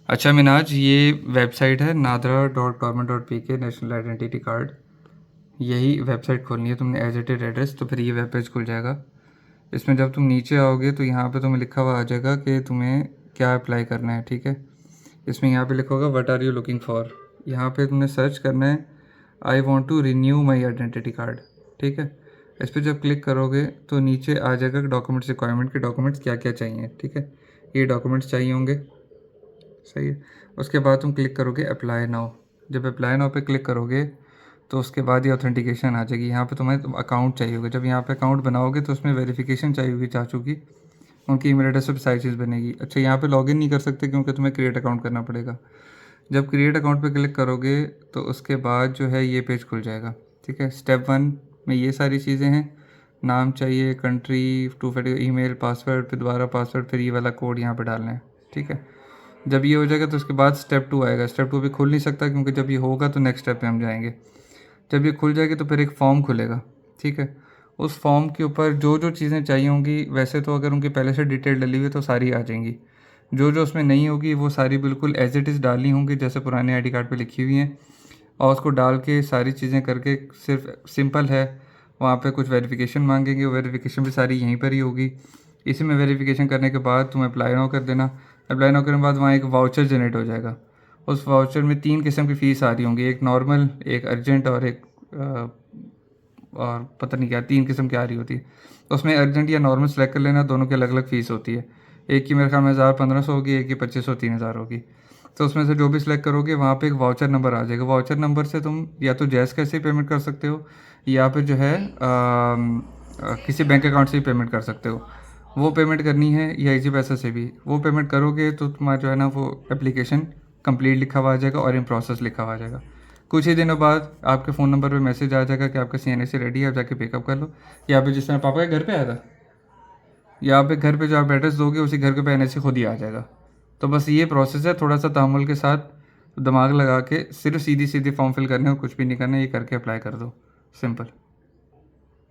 अच्छा मिनाज, ये वेबसाइट है nadra.government.pk नेशनल आइडेंटिटी कार्ड। यही वेबसाइट खोलनी है तुमने एज इट इज एड्रेस, तो फिर ये वेब पेज खुल जाएगा। इसमें जब तुम नीचे आओगे तो यहाँ पे तुम्हें लिखा हुआ आ जाएगा कि तुम्हें क्या अप्लाई करना है, ठीक है। इसमें यहाँ पे लिखा होगा what are you looking for. यहाँ पे तुमने सर्च करना है I want to renew my identity card, ठीक है। इस पर जब क्लिक करोगे तो नीचे आ जाएगा डॉक्यूमेंट्स रिक्वायरमेंट के डॉक्यूमेंट्स क्या क्या चाहिए, ठीक है। ये डॉक्यूमेंट्स चाहिए होंगे, सही है। उसके बाद तुम क्लिक करोगे अप्लाई नाउ। जब अप्लाई नाउ पे क्लिक करोगे तो उसके बाद ये ऑथेंटिकेशन आ जाएगी। यहाँ पे तुम्हें अकाउंट चाहिए होगा। जब यहाँ पे अकाउंट बनाओगे तो उसमें वेरिफिकेशन चाहिए होगी चाचू की, उनकी ईमेल एड्रेस पर सारी चीज़ बनेगी। अच्छा, यहाँ पे लॉगिन नहीं कर सकते क्योंकि तुम्हें क्रिएट अकाउंट करना पड़ेगा। जब क्रिएट अकाउंट पे क्लिक करोगे तो उसके बाद जो है ये पेज खुल जाएगा, ठीक है। स्टेप 1 में ये सारी चीज़ें हैं। नाम चाहिए, कंट्री, 2 फैक्टर ईमेल, पासवर्ड, फिर दोबारा पासवर्ड, फिर ये वाला कोड यहाँ पे डालना है, ठीक है। जब ये हो जाएगा तो उसके बाद स्टेप 2 आएगा। स्टेप 2 भी खुल नहीं सकता क्योंकि जब ये होगा तो नेक्स्ट स्टेप पे हम जाएंगे। जब ये खुल जाएगी तो फिर एक फॉर्म खुलेगा, ठीक है। उस फॉर्म के ऊपर जो जो चीज़ें चाहिए होंगी, वैसे तो अगर उनकी पहले से डिटेल डली हुई है तो सारी आ जाएंगी। जो जो उसमें नहीं होगी वो सारी बिल्कुल एज इट इज़ डालनी होंगी जैसे पुराने आईडी कार्ड पे लिखी हुई हैं। और उसको डाल के सारी चीज़ें करके, सिर्फ सिंपल है। वहाँ पे कुछ वेरिफिकेशन मांगेंगे, वो वेरिफिकेशन भी सारी यहीं पर ही होगी। इसी में वेरिफिकेशन करने के बाद तुम अप्लाई नाउ कर देना। अप्लाई नाउ करने के बाद वहाँ एक वाउचर जनरेट हो जाएगा। उस वाउचर में 3 किस्म की फ़ीस आ रही होंगी, एक नॉर्मल, एक अर्जेंट और एक और पता नहीं क्या 3 किस्म की आ रही होती है। तो उसमें अर्जेंट या नॉर्मल सेलेक्ट कर लेना, दोनों की अलग अलग फ़ीस होती है। एक की मेरे ख्याल में 1000-1500 होगी, एक की 2500-3000 होगी। तो उसमें से जो भी सिलेक्ट करोगे वहाँ पे एक वाउचर नंबर आ जाएगा। वाउचर नंबर से तुम या तो जैस कैसे पेमेंट कर सकते हो या फिर जो है किसी बैंक अकाउंट से ही पेमेंट कर सकते हो। वो पेमेंट करनी है या इजी पैसा से भी, वो पेमेंट करोगे तो तुम्हारा जो है ना वो एप्लीकेशन कंप्लीट लिखा हुआ आ जाएगा और इन प्रोसेस लिखा हुआ आ जाएगा। कुछ ही दिनों बाद आपके फ़ोन नंबर पे मैसेज आ जाएगा कि आपका CNA रेडी है, आप जाके पिकअप कर लो। या फिर जिस तरह पापा के घर पे आया था, या आप घर पे जो आप एड्रेस दोगे उसी घर के पे NSE खुद ही आ जाएगा। तो बस ये प्रोसेस है, थोड़ा सा तहमुल के साथ दिमाग लगा के सिर्फ सीधी सीधी फॉर्म फिल करने और कुछ भी नहीं करना, ये करके अप्लाई कर दो, सिंपल।